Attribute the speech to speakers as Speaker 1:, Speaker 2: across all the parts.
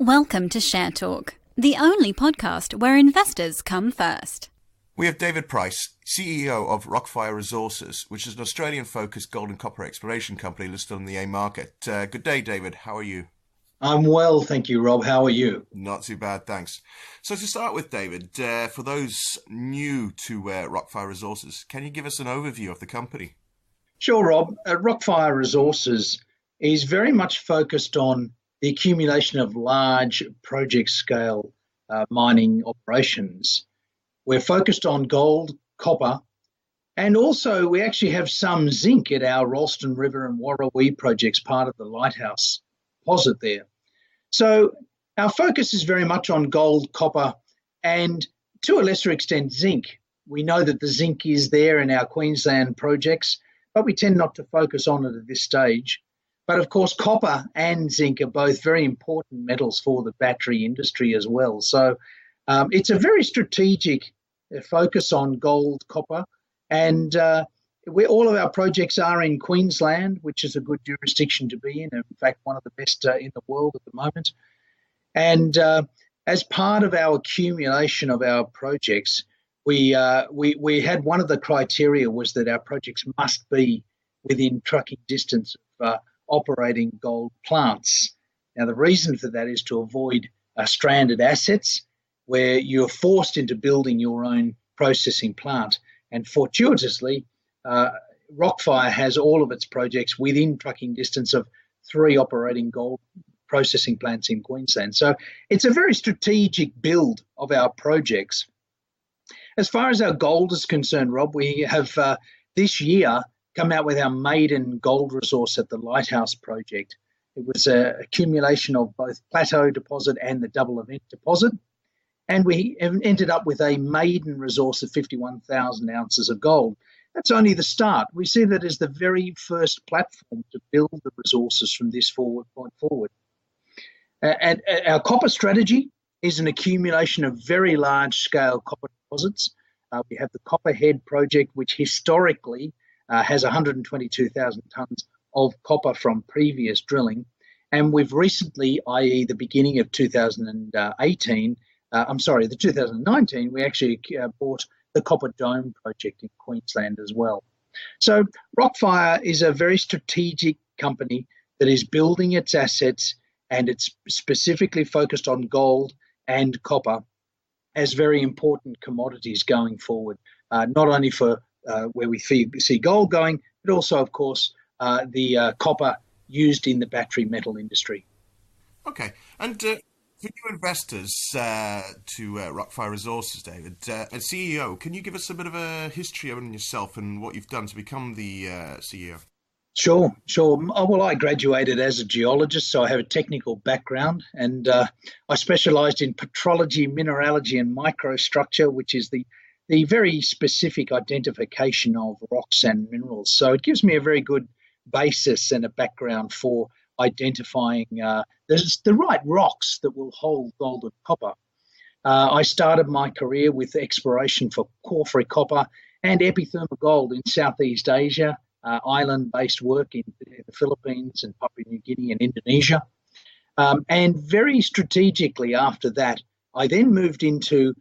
Speaker 1: Welcome to Share Talk, the only podcast where investors come first.
Speaker 2: We have David Price, CEO of Rockfire Resources, which is an Australian-focused gold and copper exploration company listed on the AIM market. Good day, David. How are you?
Speaker 3: I'm well, thank you, Rob. How are you?
Speaker 2: Not too bad, thanks. So to start with, David, for those new to Rockfire Resources, can you give us an overview of the company?
Speaker 3: Sure, Rob. Rockfire Resources is very much focused on the accumulation of large project-scale mining operations. We're focused on gold, copper, and also we actually have some zinc at our Ralston River and Warrawee projects, part of the Lighthouse deposit there. So our focus is very much on gold, copper, and to a lesser extent, zinc. We know that the zinc is there in our Queensland projects, but we tend not to focus on it at this stage. But of course, copper and zinc are both very important metals for the battery industry as well. So it's a very strategic focus on gold, copper, and all of our projects are in Queensland, which is a good jurisdiction to be in. In fact, one of the best in the world at the moment. And as part of our accumulation of our projects, we had one of the criteria was that our projects must be within trucking distance of operating gold plants. Now, the reason for that is to avoid stranded assets where you're forced into building your own processing plant. And fortuitously, Rockfire has all of its projects within trucking distance of 3 operating gold processing plants in Queensland. So it's a very strategic build of our projects. As far as our gold is concerned, Rob, we have this year come out with our maiden gold resource at the Lighthouse project. It was an accumulation of both Plateau deposit and the double event deposit. And we ended up with a maiden resource of 51,000 ounces of gold. That's only the start. We see that as the very first platform to build the resources from this point forward. And our copper strategy is an accumulation of very large-scale copper deposits. We have the Copperhead project, which historically has 122,000 tonnes of copper from previous drilling. And we've recently, i.e. the beginning of 2019, we actually bought the Copper Dome project in Queensland as well. So Rockfire is a very strategic company that is building its assets, and it's specifically focused on gold and copper as very important commodities going forward, not only for where we see gold going, but also, of course, the copper used in the battery metal industry.
Speaker 2: Okay, and for new investors to Rockfire Resources, David, as CEO, can you give us a bit of a history on yourself and what you've done to become the CEO?
Speaker 3: Sure. Well, I graduated as a geologist, so I have a technical background, and I specialised in petrology, mineralogy, and microstructure, which is the very specific identification of rocks and minerals. So it gives me a very good basis and a background for identifying the right rocks that will hold gold and copper. I started my career with exploration for porphyry copper and epithermal gold in Southeast Asia, island-based work in the Philippines and Papua New Guinea and Indonesia. And very strategically after that, I then moved into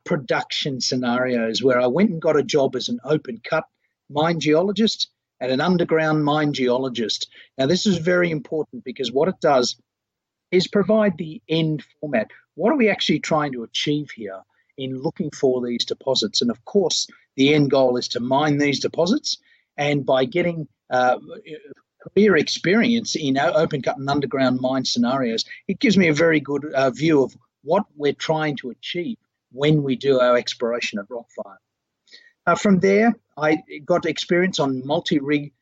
Speaker 3: production scenarios where I went and got a job as an open cut mine geologist and an underground mine geologist. Now, this is very important because what it does is provide the end format. What are we actually trying to achieve here in looking for these deposits? And of course, the end goal is to mine these deposits. And by getting career experience in open cut and underground mine scenarios, it gives me a very good view of what we're trying to achieve when we do our exploration at Rockfire. From there, I got experience on multi-rig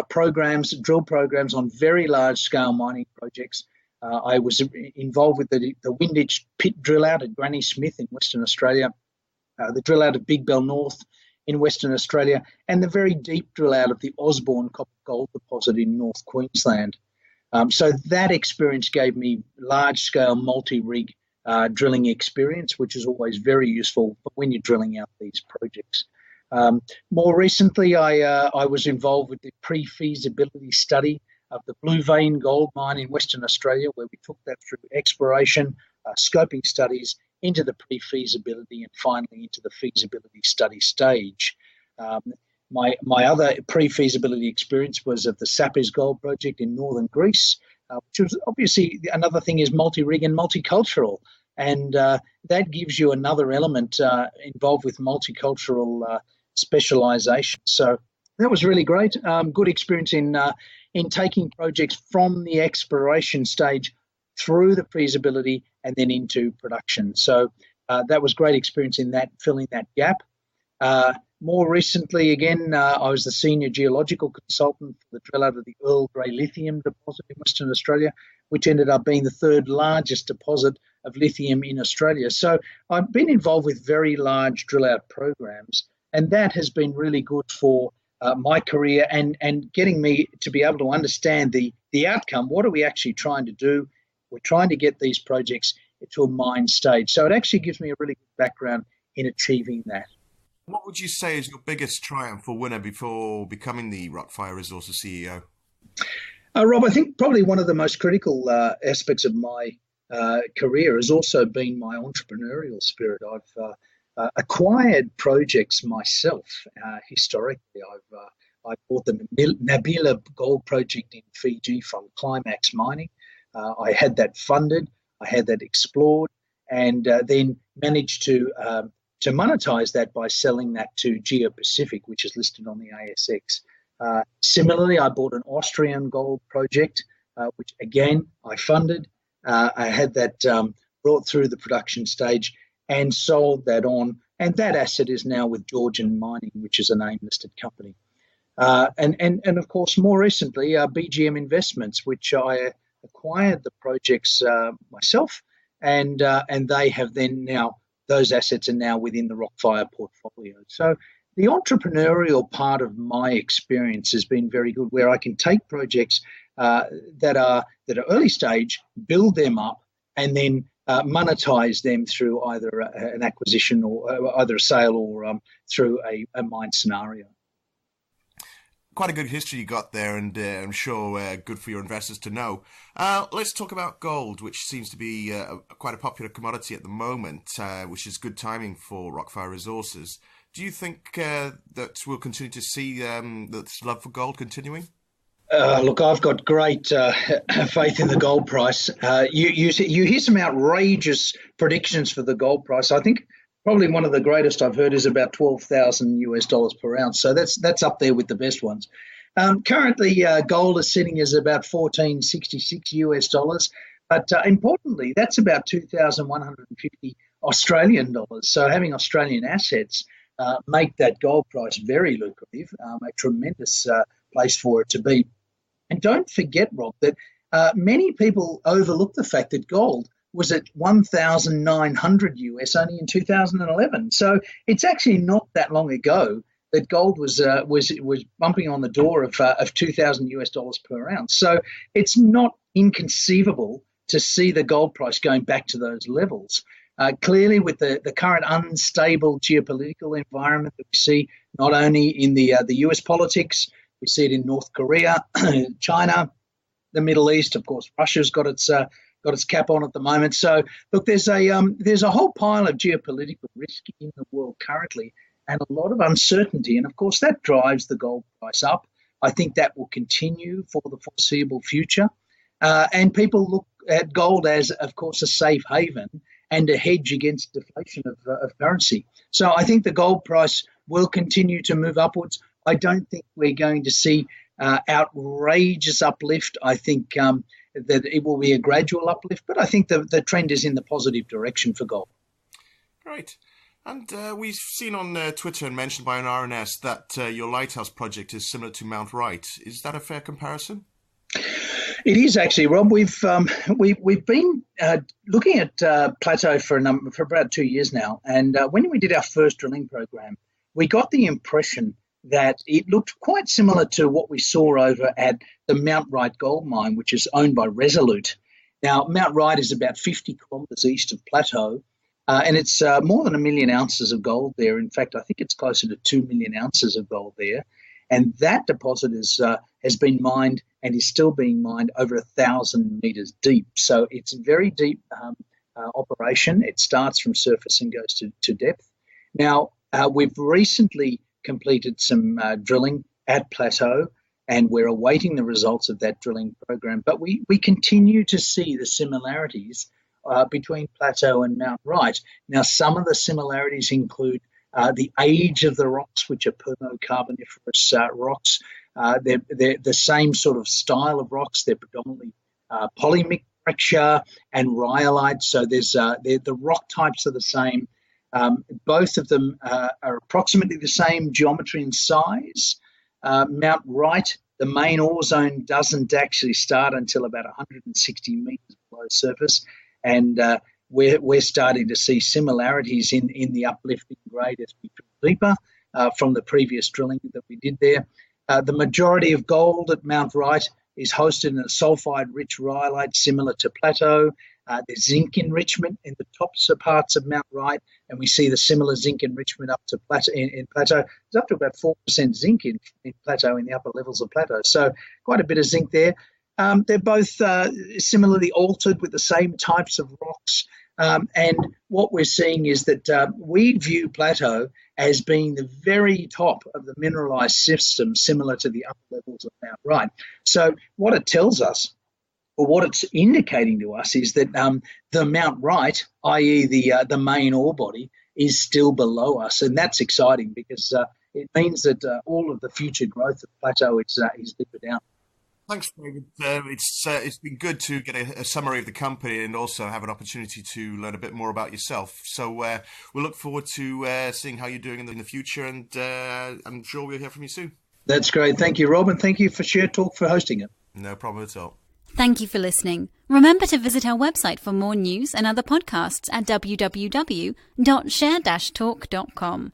Speaker 3: programs, drill programs on very large-scale mining projects. I was involved with the Winditch pit drill out at Granny Smith in Western Australia, the drill out of Big Bell North in Western Australia, and the very deep drill out of the Osborne copper gold deposit in North Queensland. So that experience gave me large-scale multi-rig drilling experience, which is always very useful when you're drilling out these projects. More recently, I was involved with the pre-feasibility study of the Blue Vein gold mine in Western Australia, where we took that through exploration, scoping studies, into the pre-feasibility, and finally into the feasibility study stage. My other pre-feasibility experience was of the Sapis gold project in northern Greece, which was obviously, another thing is multi-rig and multicultural. And that gives you another element involved with multicultural specialisation. So that was really great. Good experience in taking projects from the exploration stage through the feasibility and then into production. So that was great experience in that, filling that gap. More recently, again, I was the senior geological consultant for the drill out of the Earl Grey lithium deposit in Western Australia, which ended up being the third largest deposit of lithium in Australia. So I've been involved with very large drill out programs, and that has been really good for my career and getting me to be able to understand the outcome. What are we actually trying to do? We're trying to get these projects to a mine stage. So it actually gives me a really good background in achieving that.
Speaker 2: What would you say is your biggest triumph or winner before becoming the Rockfire Resources CEO?
Speaker 3: Rob, I think probably one of the most critical aspects of my career has also been my entrepreneurial spirit. I've acquired projects myself historically. I bought the Nabila gold project in Fiji from Climax Mining. I had that funded, I had that explored, and then managed to monetize that by selling that to Geo-Pacific, which is listed on the ASX. Similarly, I bought an Austrian gold project, which again I funded. I had that brought through the production stage and sold that on, and that asset is now with Georgian Mining, which is an AIM-listed company. And of course, more recently, BGM Investments, which I acquired the projects myself, and they have then now, those assets are now within the Rockfire portfolio. So the entrepreneurial part of my experience has been very good, where I can take projects that are early stage, build them up, and then monetize them through either an acquisition or either a sale or through a mine scenario.
Speaker 2: Quite a good history you got there, and I'm sure good for your investors to know. Let's talk about gold, which seems to be quite a popular commodity at the moment, which is good timing for Rockfire Resources. Do you think that we'll continue to see this love for gold continuing?
Speaker 3: Look, I've got great faith in the gold price. You hear some outrageous predictions for the gold price. I think probably one of the greatest I've heard is about $12,000 per ounce. So that's up there with the best ones. Currently, gold is sitting as about $1,466, but importantly, that's about 2,150 Australian dollars. So having Australian assets make that gold price very lucrative, a tremendous place for it to be. And don't forget, Rob, that many people overlook the fact that gold was at 1,900 US only in 2011. So it's actually not that long ago that gold was bumping on the door of 2,000 US dollars per ounce. So it's not inconceivable to see the gold price going back to those levels. Clearly, with the current unstable geopolitical environment that we see, not only in the US politics, we see it in North Korea, China, the Middle East. Of course, Russia's got its cap on at the moment. So, look, there's a whole pile of geopolitical risk in the world currently, and a lot of uncertainty. And of course, that drives the gold price up. I think that will continue for the foreseeable future. And people look at gold as, of course, a safe haven and a hedge against deflation of currency. So I think the gold price will continue to move upwards. I don't think we're going to see outrageous uplift. I think that it will be a gradual uplift, but I think the trend is in the positive direction for gold.
Speaker 2: Great. And we've seen on Twitter and mentioned by an RNS that your Lighthouse project is similar to Mount Wright. Is that a fair comparison?
Speaker 3: It is actually, Rob. We've been looking at Plateau for about 2 years now, and when we did our first drilling program, we got the impression that it looked quite similar to what we saw over at the Mount Wright gold mine, which is owned by Resolute. Now, Mount Wright is about 50 kilometres east of Plateau, and it's more than 1 million ounces of gold there. In fact, I think it's closer to 2 million ounces of gold there. And that deposit has been mined and is still being mined over 1,000 metres deep. So it's a very deep operation. It starts from surface and goes to depth. Now, we've recently completed some drilling at Plateau, and we're awaiting the results of that drilling program. But we continue to see the similarities between Plateau and Mount Wright. Now, some of the similarities include the age of the rocks, which are Permo-Carboniferous rocks. They're the same sort of style of rocks. They're predominantly polymicroxia and rhyolite. So the rock types are the same. Both of them are approximately the same geometry and size. Mount Wright, the main ore zone, doesn't actually start until about 160 metres below surface, and we're starting to see similarities in the uplifting grade as we drill deeper from the previous drilling that we did there. The majority of gold at Mount Wright is hosted in a sulfide-rich rhyolite similar to Plateau. There's zinc enrichment in the tops parts of Mount Wright, and we see the similar zinc enrichment up to Plateau. In Plateau, it's up to about 4% zinc in Plateau, in the upper levels of Plateau. So quite a bit of zinc there. They're both similarly altered with the same types of rocks. And what we're seeing is that we view Plateau as being the very top of the mineralized system, similar to the upper levels of Mount Wright. So what it tells us, or what it's indicating to us, is that the Mount Wright, i.e. the main ore body, is still below us. And that's exciting because it means that all of the future growth of Plateau is deeper down.
Speaker 2: Thanks, David. It's been good to get a summary of the company and also have an opportunity to learn a bit more about yourself. So we'll look forward to seeing how you're doing in the future, and I'm sure we'll hear from you soon.
Speaker 3: That's great. Thank you, Rob, and thank you for Share Talk for hosting it.
Speaker 2: No problem at all.
Speaker 1: Thank you for listening. Remember to visit our website for more news and other podcasts at www.share-talk.com.